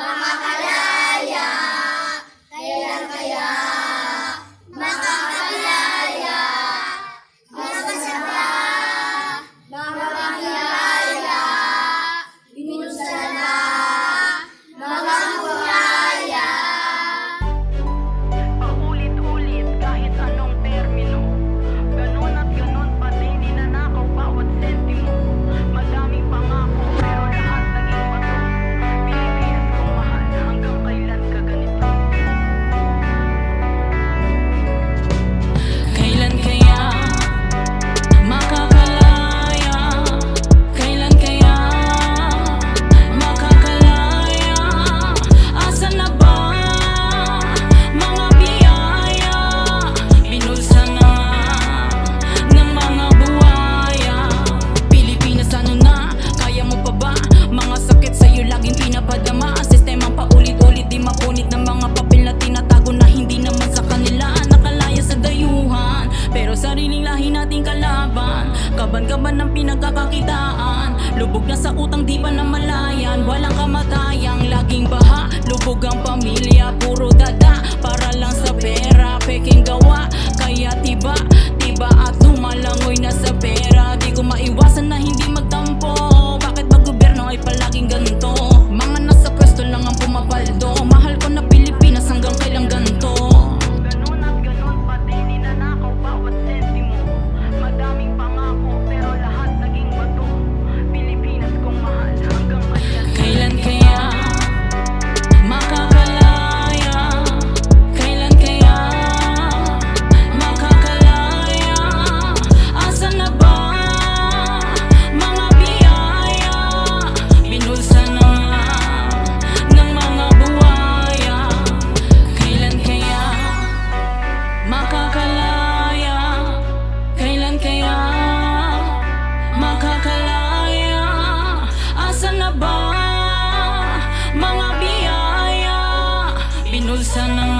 makakalaya. Kailan kaya makakalaya? Masasaba, mga biyaya, binusan na mga biyaya. Paulit-ulit kahit anong termino, ganon at ganon pa din ninanakaw bawat sentimo. Madaming pangako pero lahat naging bato. Pilipinas kong mahal, hanggang kailan ka ganito? Kailan kaya makakalaya? Kailan kaya makakalaya? Asan na ba mga biyaya? Binulsa na ng mga buhaya. Pilipinas, ano na? Kaya mo pa ba? Mga sakit sa'yo laging pinapadama. Sistemang paulit-ulit di mapunit ng mga papel na tinatago na hindi naman sa kanila nakalaya sa dayuhan. Pero sariling lahi nating kalaban, kaban-kaban ng pinagkakakitaan. Lubog na sa utang di pa namalayan, walang kamatayang laging baha. Lubog ang pamilya, puro dada para lang sa pera, peking gawa. Kaya tiba at humalangoy na sa pera. Di ko maiwasan na hindi magtampo. Bakit ba gobyerno ay palaging ganito? Mga nasa pwesto lang ang pumapaldo. Mahal ko na Pilipinas, hanggang kailang ganito? Ganon at ganon pa din ninanakaw bawat sentimo. Madaming pangako pero lahat naging bato. Pilipinas kong mahal, hanggang kailan? Kailan kaya makakalaya? Kailan kaya makakalaya? Asan na ba mga biyaya? Binulsa na ng mga buhaya. Kailan kaya makakalaya? Kailan kaya makakalaya? Asan na ba mga biyaya? Binulsa na